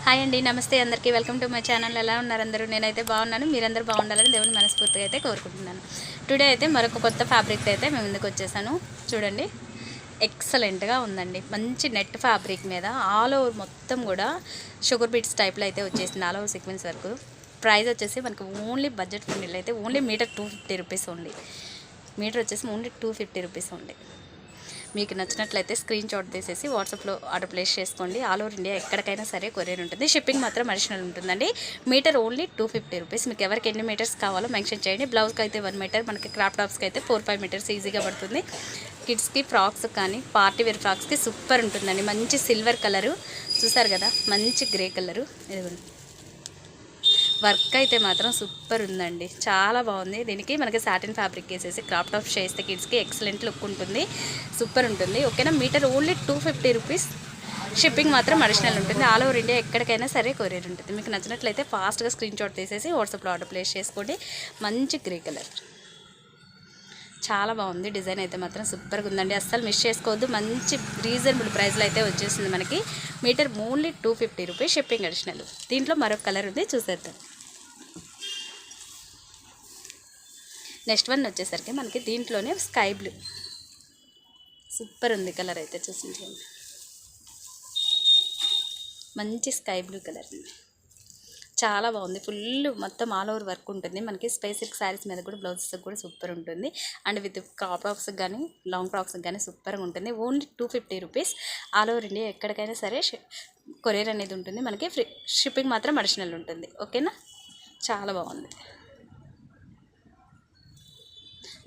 Hi అండి, నమస్తే అందరికీ. Welcome to my channel. ఎలా ఉన్నారు అందరూ? నేనైతే బాగున్నాను. మీరందరూ బాగుండాలని దేవుని మనస్ఫూర్తిగా అయితే కోరుకుంటున్నాను. టుడే అయితే మరొక కొత్త ఫ్యాబ్రిక్ అయితే మేము ముందుకు వచ్చేసాను. చూడండి, ఎక్సలెంట్గా ఉందండి. మంచి నెట్ ఫ్యాబ్రిక్ మీద ఆల్ ఓవర్ మొత్తం కూడా షుగర్ బీట్స్ టైప్లో అయితే వచ్చేసింది. ఆల్ ఓవర్ సీక్వెన్స్ వరకు. ప్రైస్ వచ్చేసి మనకు ఓన్లీ బడ్జెట్ ఫ్రెండ్లీలో అయితే only meter 250 rupees only. Meter వచ్చేసి ఓన్లీ 250 రూపీస్ ఓన్లీ. మీకు నచ్చినట్లయితే స్క్రీన్ షాట్ తీసేసి వాట్సాప్లో ఆర్డర్ ప్లేస్ చేసుకోండి. ఆల్ ఓవర్ ఇండియా ఎక్కడికైనా సరే కొరియర్ ఉంటుంది. షిప్పింగ్ మాత్రం అడిషనల్ ఉంటుందండి. Meter only 250 rupees. మీకు ఎవరికి ఎన్ని మీటర్స్ కావాలో మెన్షన్ చేయండి. బ్లౌజ్కి అయితే 1 మీటర్, మనకి క్రాప్ టాప్స్కి అయితే 4-5 మీటర్స్ ఈజీగా పడుతుంది. కిడ్స్కి ఫ్రాక్స్ కానీ పార్టీ వేర్ ఫ్రాక్స్కి సూపర్ ఉంటుందండి. మంచి సిల్వర్ కలరు చూసారు కదా, మంచి గ్రే కలరు. ఇదిగోండి, వర్క్ అయితే మాత్రం సూపర్ ఉందండి, చాలా బాగుంది. దీనికి మనకి సాటిన్ ఫ్యాబ్రిక్ వేసేసి క్రాప్ టాప్ చేస్తే కిడ్స్కి ఎక్సలెంట్ లుక్ ఉంటుంది, సూపర్ ఉంటుంది. ఓకేనా, మీటర్ ఓన్లీ 250 రూపీస్. షిప్పింగ్ మాత్రం అడిషనల్ ఉంటుంది. ఆల్ ఓవర్ ఇండియా ఎక్కడికైనా సరే కొరియర్ ఉంటుంది. మీకు నచ్చినట్లయితే ఫాస్ట్గా స్క్రీన్ షాట్ తీసేసి వాట్సాప్లో ఆర్డర్ ప్లేస్ చేసుకోండి. మంచి గ్రే కలర్, చాలా బాగుంది. డిజైన్ అయితే మాత్రం సూపర్గా ఉందండి, అస్సలు మిస్ చేసుకోవద్దు. మంచి రీజనబుల్ ప్రైస్లో అయితే వచ్చేసింది మనకి. Meter only 250 rupees, shipping additional. దీంట్లో మరొక కలర్ ఉంది, చూసేద్దాం. నెక్స్ట్ వన్ వచ్చేసరికి మనకి దీంట్లోనే స్కై బ్లూ, సూపర్ ఉంది కలర్ అయితే. చూసింది, మంచి స్కై బ్లూ కలర్ ఉంది, చాలా బాగుంది. ఫుల్ మొత్తం ఆల్ ఓవర్ వర్క్ ఉంటుంది. మనకి స్పెసిఫిక్ శారీస్ మీద కూడా బ్లౌజెస్ కూడా సూపర్ ఉంటుంది. అండ్ విత్ క్రాప్ ఫ్రాక్స్కి కానీ లాంగ్ ఫ్రాక్స్కి కానీ సూపర్గా ఉంటుంది. Only 250 rupees. All over India ఎక్కడికైనా సరే కొరియర్ అనేది ఉంటుంది. మనకి ఫ్రీ షిప్పింగ్ మాత్రం అడిషనల్ ఉంటుంది. ఓకేనా, చాలా బాగుంది.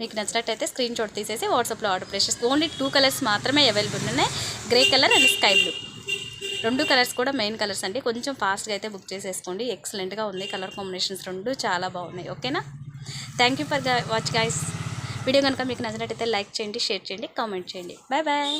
మీకు నచ్చినట్టయితే స్క్రీన్ షాట్ తీసేసి వాట్సాప్లో ఆర్డర్ ప్లేస్ చేసుకోండి. ఓన్లీ 2 కలర్స్ మాత్రమే అవైలబుల్ ఉన్నాయి, grey colour and sky blue. 2 colours కూడా మెయిన్ కలర్స్ అండి. కొంచెం ఫాస్ట్గా అయితే బుక్ చేసేసుకోండి. ఎక్సలెంట్గా ఉంది, కలర్ కాంబినేషన్స్ 2 చాలా బాగున్నాయి. ఓకేనా, thank you for watch guys. Video కనుక మీకు నచ్చినట్టయితే లైక్ చేయండి, షేర్ చేయండి, కామెంట్ చేయండి. Bye bye.